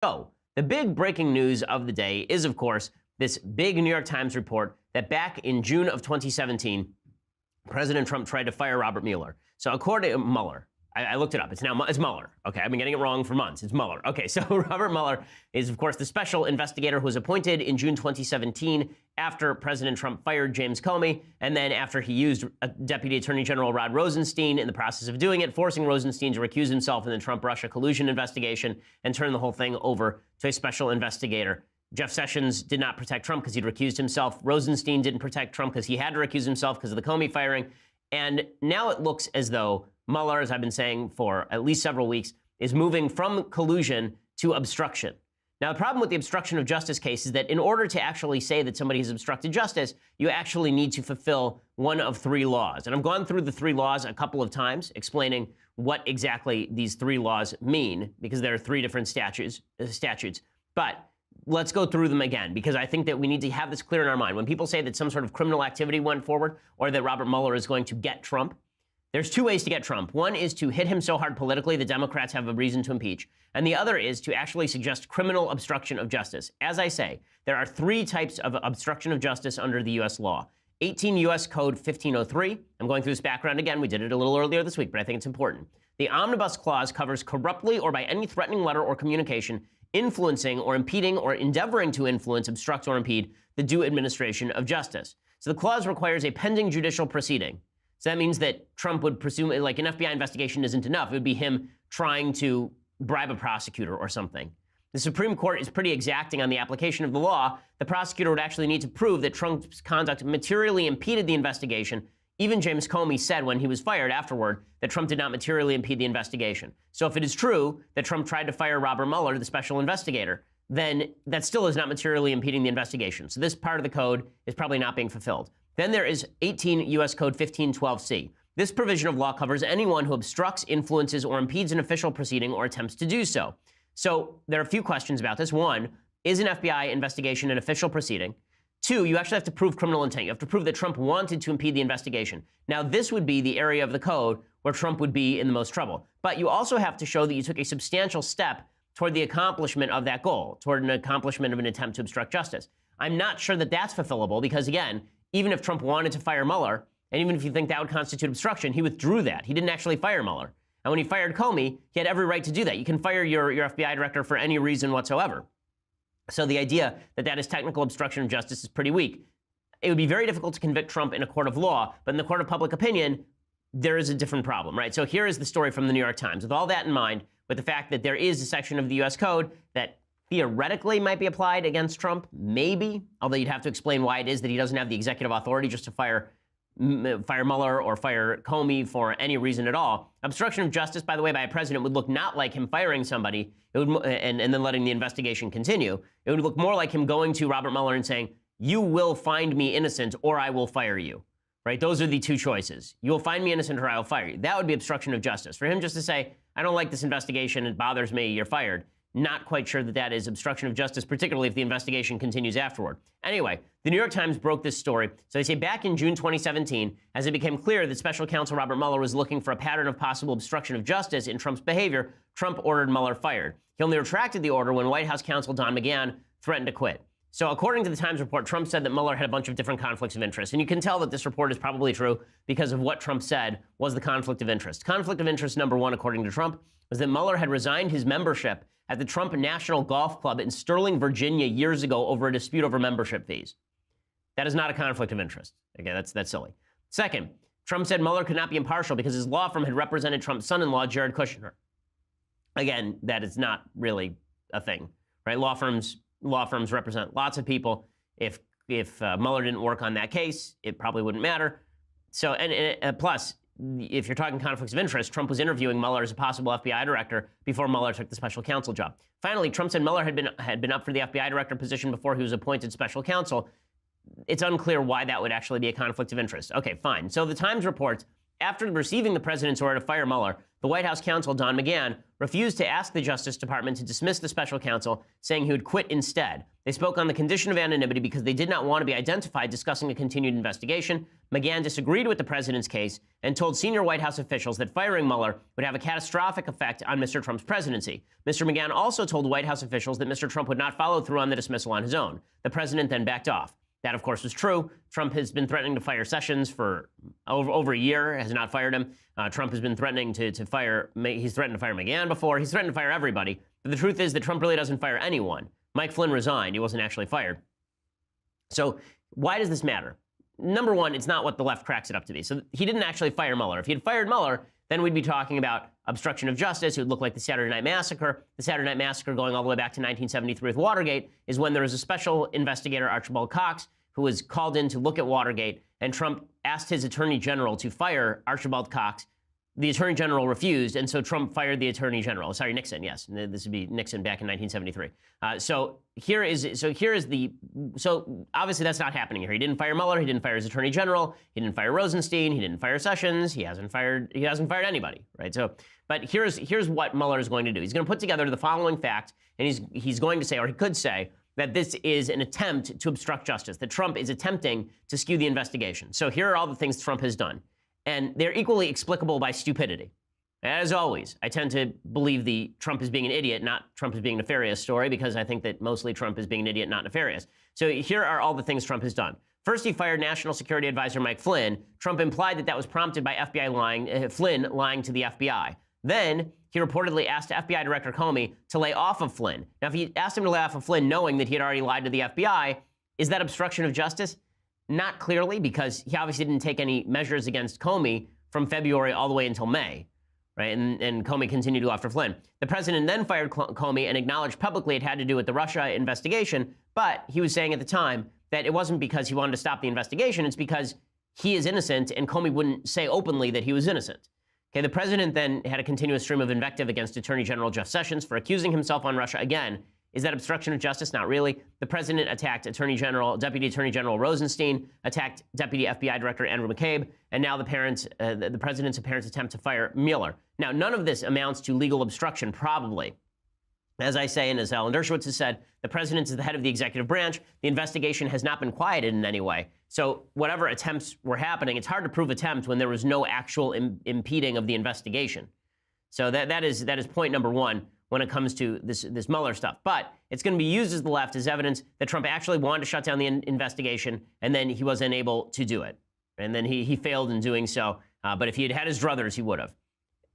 So the big breaking news of the day is, of course, this big New York Times report that back in June of 2017, President Trump tried to fire Robert Mueller. So according to Mueller, I looked it up. It's Mueller. Okay, I've been getting it wrong for months. It's Mueller. Okay, so Robert Mueller is, of course, the special investigator who was appointed in June 2017 after President Trump fired James Comey, and then after he used Deputy Attorney General Rod Rosenstein in the process of doing it, forcing Rosenstein to recuse himself in the Trump-Russia collusion investigation and turn the whole thing over to a special investigator. Jeff Sessions did not protect Trump because he'd recused himself. Rosenstein didn't protect Trump because he had to recuse himself because of the Comey firing. And now it looks as though Mueller, as I've been saying for at least several weeks, is moving from collusion to obstruction. Now, the problem with the obstruction of justice case is that in order to actually say that somebody has obstructed justice, you actually need to fulfill one of three laws. And I've gone through the three laws a couple of times, explaining what exactly these three laws mean, because there are three different statutes. But let's go through them again, because I think that we need to have this clear in our mind. When people say that some sort of criminal activity went forward or that Robert Mueller is going to get Trump, there's two ways to get Trump. One is to hit him so hard politically the Democrats have a reason to impeach. And the other is to actually suggest criminal obstruction of justice. As I say, there are three types of obstruction of justice under the U.S. law. 18 U.S. Code 1503. I'm going through this background again. We did it a little earlier this week, but I think it's important. The Omnibus Clause covers corruptly or by any threatening letter or communication influencing or impeding or endeavoring to influence, obstruct, or impede the due administration of justice. So the clause requires a pending judicial proceeding. So that means that Trump would presume, like an FBI investigation isn't enough. It would be him trying to bribe a prosecutor or something. The Supreme Court is pretty exacting on the application of the law. The prosecutor would actually need to prove that Trump's conduct materially impeded the investigation. Even James Comey said when he was fired afterward that Trump did not materially impede the investigation. So if it is true that Trump tried to fire Robert Mueller, the special investigator, then that still is not materially impeding the investigation. So this part of the code is probably not being fulfilled. Then there is 18 U.S. Code 1512C. This provision of law covers anyone who obstructs, influences, or impedes an official proceeding or attempts to do so. So there are a few questions about this. One, is an FBI investigation an official proceeding? Two, you actually have to prove criminal intent. You have to prove that Trump wanted to impede the investigation. Now, this would be the area of the code where Trump would be in the most trouble. But you also have to show that you took a substantial step toward the accomplishment of that goal, toward an accomplishment of an attempt to obstruct justice. I'm not sure that that's fulfillable because, again, even if Trump wanted to fire Mueller, and even if you think that would constitute obstruction, he withdrew that. He didn't actually fire Mueller. And when he fired Comey, he had every right to do that. You can fire your FBI director for any reason whatsoever. So the idea that that is technical obstruction of justice is pretty weak. It would be very difficult to convict Trump in a court of law, but in the court of public opinion, there is a different problem, right? So here is the story from the New York Times. With all that in mind, with the fact that there is a section of the U.S. Code that theoretically might be applied against Trump, maybe, although you'd have to explain why it is that he doesn't have the executive authority just to fire Mueller or fire Comey for any reason at all. Obstruction of justice, by the way, by a president would look not like him firing somebody and then letting the investigation continue. It would look more like him going to Robert Mueller and saying, you will find me innocent or I will fire you, right? Those are the two choices. You will find me innocent or I will fire you. That would be obstruction of justice. For him just to say, I don't like this investigation, it bothers me, you're fired. Not quite sure that that is obstruction of justice, particularly if the investigation continues afterward. Anyway, the New York Times broke this story. So they say back in June 2017, as it became clear that Special Counsel Robert Mueller was looking for a pattern of possible obstruction of justice in Trump's behavior, Trump ordered Mueller fired. He only retracted the order when White House counsel Don McGahn threatened to quit. So according to the Times report, Trump said that Mueller had a bunch of different conflicts of interest. And you can tell that this report is probably true because of what Trump said was the conflict of interest. Conflict of interest number one, according to Trump, was that Mueller had resigned his membership at the Trump National Golf Club in Sterling, Virginia years ago over a dispute over membership fees. That is not a conflict of interest. Again, that's silly. Second, Trump said Mueller could not be impartial because his law firm had represented Trump's son-in-law, Jared Kushner. Again, that is not really a thing, right? Law firms represent lots of people. If Mueller didn't work on that case, it probably wouldn't matter. So, and plus, if you're talking conflicts of interest, Trump was interviewing Mueller as a possible FBI director before Mueller took the special counsel job. Finally, Trump said Mueller had been up for the FBI director position before he was appointed special counsel. It's unclear why that would actually be a conflict of interest. Okay, fine. So the Times reports, after receiving the president's order to fire Mueller, the White House counsel, Don McGahn, refused to ask the Justice Department to dismiss the special counsel, saying he would quit instead. They spoke on the condition of anonymity because they did not want to be identified discussing a continued investigation. McGahn disagreed with the president's case and told senior White House officials that firing Mueller would have a catastrophic effect on Mr. Trump's presidency. Mr. McGahn also told White House officials that Mr. Trump would not follow through on the dismissal on his own. The president then backed off. That, of course, was true. Trump has been threatening to fire Sessions for over a year, has not fired him. Trump has been threatening to fire, he's threatened to fire McGahn before. He's threatened to fire everybody. But the truth is that Trump really doesn't fire anyone. Mike Flynn resigned. He wasn't actually fired. So why does this matter? Number one, it's not what the left cracks it up to be. So he didn't actually fire Mueller. If he had fired Mueller, then we'd be talking about obstruction of justice. It would look like the Saturday Night Massacre. The Saturday Night Massacre, going all the way back to 1973 with Watergate, is when there was a special investigator, Archibald Cox, who was called in to look at Watergate, and Trump asked his attorney general to fire Archibald Cox. The attorney general refused, and so Trump fired the attorney general. Sorry, Nixon, yes. This would be Nixon back in 1973. So obviously that's not happening here. He didn't fire Mueller. He didn't fire his attorney general. He didn't fire Rosenstein. He didn't fire Sessions. He hasn't fired anybody, right? So, but here's what Mueller is going to do. He's going to put together the following fact, and he's going to say, or he could say, that this is an attempt to obstruct justice, that Trump is attempting to skew the investigation. So here are all the things Trump has done. And they're equally explicable by stupidity. As always, I tend to believe the Trump is being an idiot, not Trump is being nefarious story, because I think that mostly Trump is being an idiot, not nefarious. So here are all the things Trump has done. First, he fired National Security Advisor Mike Flynn. Trump implied that was prompted by Flynn lying to the FBI. Then he reportedly asked FBI Director Comey to lay off of Flynn. Now, if he asked him to lay off of Flynn knowing that he had already lied to the FBI, is that obstruction of justice? Not clearly, because he obviously didn't take any measures against Comey from February all the way until May, right? And Comey continued to go after Flynn. The president then fired Comey and acknowledged publicly it had to do with the Russia investigation, but he was saying at the time that it wasn't because he wanted to stop the investigation, it's because he is innocent and Comey wouldn't say openly that he was innocent. Okay, the president then had a continuous stream of invective against Attorney General Jeff Sessions for accusing himself on Russia again. Is that obstruction of justice? Not really. The president attacked Deputy Attorney General Rosenstein, attacked Deputy FBI Director Andrew McCabe, and now the president's apparent attempt to fire Mueller. Now, none of this amounts to legal obstruction, probably. As I say, and as Alan Dershowitz has said, the president is the head of the executive branch. The investigation has not been quieted in any way. So whatever attempts were happening, it's hard to prove attempt when there was no actual impeding of the investigation. So that is point number one when it comes to this Mueller stuff. But it's going to be used as the left as evidence that Trump actually wanted to shut down the investigation, and then he was unable to do it. And then he failed in doing so. But if he had his druthers, he would have.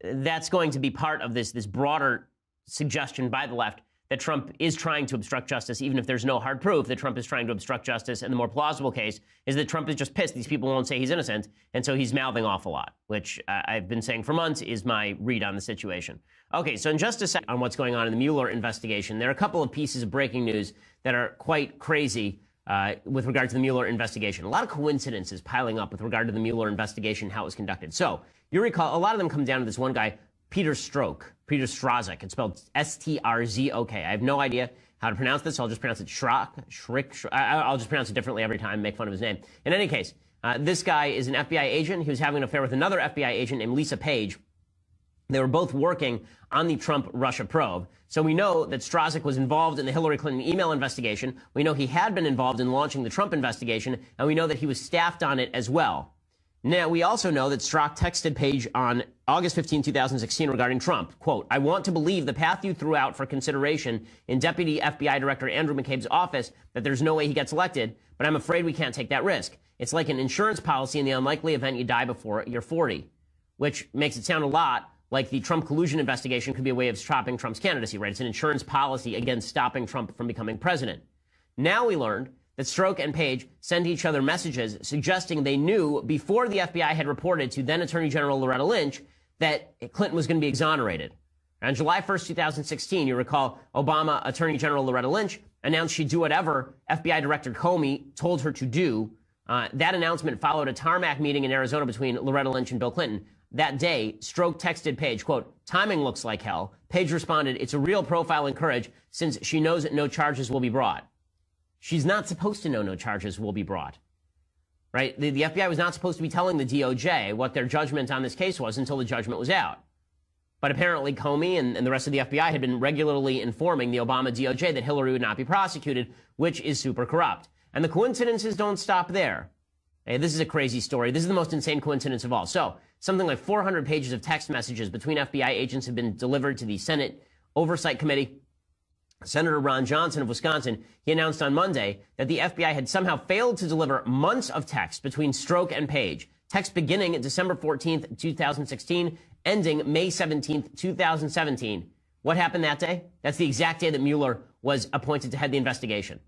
That's going to be part of this broader suggestion by the left that Trump is trying to obstruct justice, even if there's no hard proof that Trump is trying to obstruct justice. And the more plausible case is that Trump is just pissed these people won't say he's innocent, and so he's mouthing off a lot, which I've been saying for months is my read on the situation. Okay, so in just a second on what's going on in the Mueller investigation, there are a couple of pieces of breaking news that are quite crazy with regard to the Mueller investigation. A lot of coincidences piling up with regard to the Mueller investigation, how it was conducted. So you recall, a lot of them come down to this one guy, Peter Strzok. It's spelled S-T-R-Z-O-K. I have no idea how to pronounce this, so I'll just pronounce it I'll just pronounce it differently every time, make fun of his name. In any case, this guy is an FBI agent. He was having an affair with another FBI agent named Lisa Page. They were both working on the Trump-Russia probe. So we know that Strzok was involved in the Hillary Clinton email investigation. We know he had been involved in launching the Trump investigation, and we know that he was staffed on it as well. Now, we also know that Strzok texted Page on August 15, 2016 regarding Trump, quote, "I want to believe the path you threw out for consideration in Deputy FBI Director Andrew McCabe's office that there's no way he gets elected, but I'm afraid we can't take that risk. It's like an insurance policy in the unlikely event you die before you're 40, which makes it sound a lot like the Trump collusion investigation could be a way of stopping Trump's candidacy, right? It's an insurance policy against stopping Trump from becoming president. Now we learned that Strzok and Page sent each other messages suggesting they knew before the FBI had reported to then Attorney General Loretta Lynch that Clinton was going to be exonerated. On July 1st, 2016, you recall Obama Attorney General Loretta Lynch announced she'd do whatever FBI Director Comey told her to do. That announcement followed a tarmac meeting in Arizona between Loretta Lynch and Bill Clinton. That day, Strzok texted Page, quote, "Timing looks like hell." Page responded, "It's a real profile in courage since she knows that no charges will be brought." She's not supposed to know no charges will be brought, right? The FBI was not supposed to be telling the DOJ what their judgment on this case was until the judgment was out. But apparently Comey and the rest of the FBI had been regularly informing the Obama DOJ that Hillary would not be prosecuted, which is super corrupt. And the coincidences don't stop there. Hey, this is a crazy story. This is the most insane coincidence of all. So, something like 400 pages of text messages between FBI agents have been delivered to the Senate Oversight Committee. Senator Ron Johnson of Wisconsin, he announced on Monday that the FBI had somehow failed to deliver months of text between Strzok and Page. Text beginning December 14th, 2016, ending May 17th, 2017. What happened that day? That's the exact day that Mueller was appointed to head the investigation.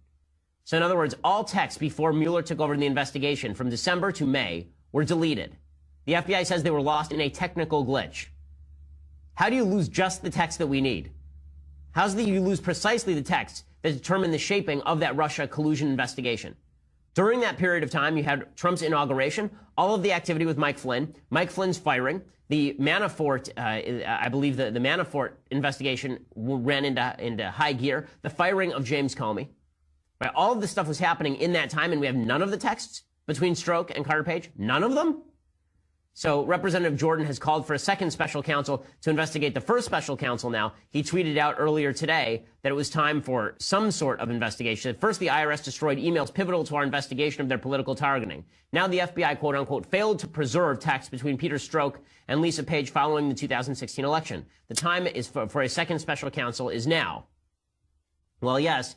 So in other words, all texts before Mueller took over the investigation from December to May were deleted. The FBI says they were lost in a technical glitch. How do you lose just the text that we need? How's that you lose precisely the texts that determine the shaping of that Russia collusion investigation? During that period of time, you had Trump's inauguration, all of the activity with Mike Flynn, Mike Flynn's firing, the Manafort, I believe the Manafort investigation ran into high gear, the firing of James Comey. Right? All of this stuff was happening in that time, and we have none of the texts between Strzok and Carter Page. None of them? So Representative Jordan has called for a second special counsel to investigate the first special counsel now. He tweeted out earlier today that it was time for some sort of investigation. At first, the IRS destroyed emails pivotal to our investigation of their political targeting. Now the FBI, quote unquote, failed to preserve texts between Peter Strzok and Lisa Page following the 2016 election. The time is for a second special counsel is now. Well, yes,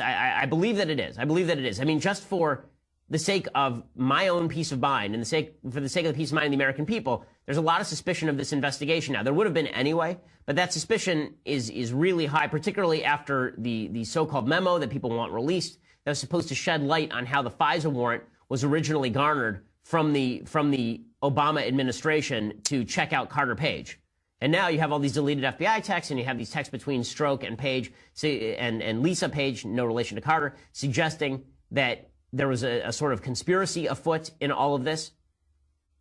I believe that it is. I believe that it is. I mean, just for the sake of my own peace of mind and for the sake of the peace of mind of the American people, there's a lot of suspicion of this investigation now. There would have been anyway, but that suspicion is really high, particularly after the so-called memo that people want released that was supposed to shed light on how the FISA warrant was originally garnered from the Obama administration to check out Carter Page. And now you have all these deleted FBI texts, and you have these texts between Strzok and Page, and Lisa Page, no relation to Carter, suggesting that there was a sort of conspiracy afoot in all of this.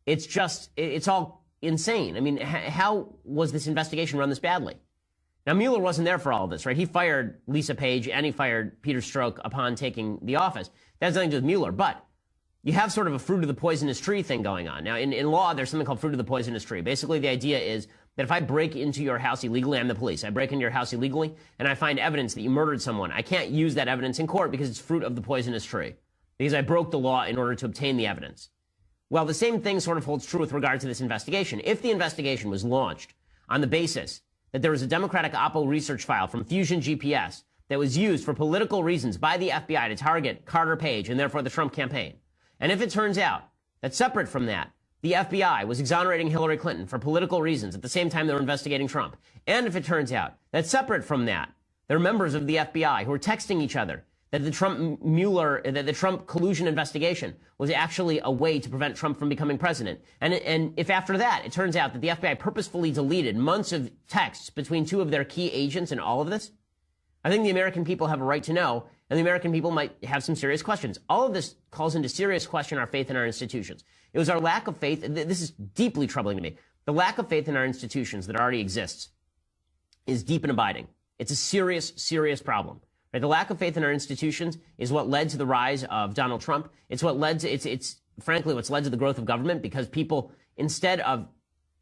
It's all insane. I mean, how was this investigation run this badly? Now, Mueller wasn't there for all of this, right? He fired Lisa Page and he fired Peter Strzok upon taking the office. That has nothing to do with Mueller, but you have sort of a fruit of the poisonous tree thing going on. Now, in law, there's something called fruit of the poisonous tree. Basically, the idea is that if I break into your house illegally, I'm the police. I break into your house illegally, and I find evidence that you murdered someone. I can't use that evidence in court because it's fruit of the poisonous tree, because I broke the law in order to obtain the evidence. Well, the same thing sort of holds true with regard to this investigation. If the investigation was launched on the basis that there was a Democratic Oppo research file from Fusion GPS that was used for political reasons by the FBI to target Carter Page and therefore the Trump campaign, and if it turns out that separate from that, the FBI was exonerating Hillary Clinton for political reasons at the same time they were investigating Trump, and if it turns out that separate from that, there are members of the FBI who are texting each other that the Trump collusion investigation was actually a way to prevent Trump from becoming president. And if after that, it turns out that the FBI purposefully deleted months of texts between two of their key agents in all of this, I think the American people have a right to know, and the American people might have some serious questions. All of this calls into serious question our faith in our institutions. It was our lack of faith, this is deeply troubling to me, the lack of faith in our institutions that already exists is deep and abiding. It's a serious, serious problem. Right? The lack of faith in our institutions is what led to the rise of Donald Trump. It's what led to, it's frankly what's led to the growth of government, because people, instead of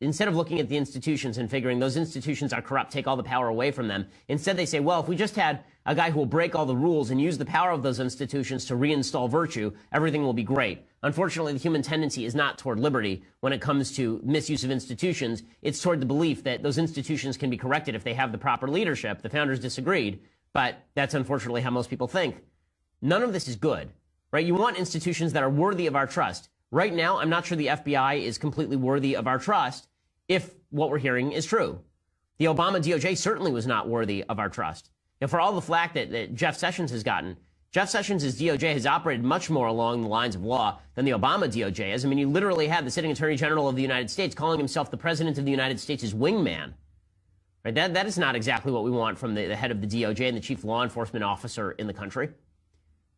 looking at the institutions and figuring those institutions are corrupt, take all the power away from them, instead they say, well, if we just had a guy who will break all the rules and use the power of those institutions to reinstall virtue, everything will be great. Unfortunately, the human tendency is not toward liberty when it comes to misuse of institutions. It's toward the belief that those institutions can be corrected if they have the proper leadership. The founders disagreed, but that's unfortunately how most people think. None of this is good, right? You want institutions that are worthy of our trust. Right now, I'm not sure the FBI is completely worthy of our trust if what we're hearing is true. The Obama DOJ certainly was not worthy of our trust. And for all the flack that Jeff Sessions has gotten, Jeff Sessions' DOJ has operated much more along the lines of law than the Obama DOJ has. I mean, you literally had the sitting Attorney General of the United States calling himself the President of the United States' wingman. Right? That is not exactly what we want from the head of the DOJ and the chief law enforcement officer in the country.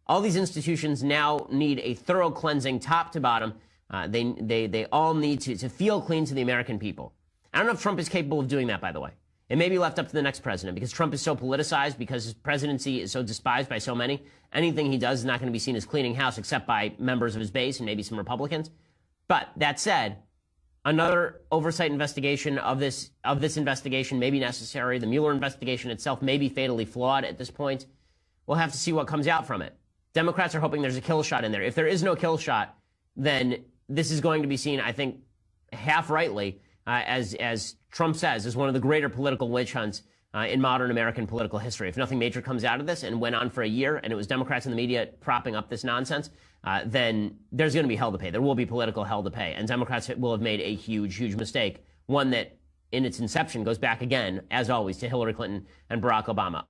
All these institutions now need a thorough cleansing, top to bottom. They all need to feel clean to the American people. I don't know if Trump is capable of doing that, by the way. It may be left up to the next president, because Trump is so politicized, because his presidency is so despised by so many. Anything he does is not going to be seen as cleaning house, except by members of his base and maybe some Republicans. But that said, Another oversight investigation of this investigation may be necessary. The Mueller investigation itself may be fatally flawed at this point. We'll have to see what comes out from it. Democrats are hoping there's a kill shot in there. If there is no kill shot, then this is going to be seen, I think, half rightly, as Trump says, as one of the greater political witch hunts in modern American political history. If nothing major comes out of this and went on for a year, and it was Democrats in the media propping up this nonsense, then there's going to be hell to pay. There will be political hell to pay. And Democrats will have made a huge, huge mistake, one that in its inception goes back again, as always, to Hillary Clinton and Barack Obama.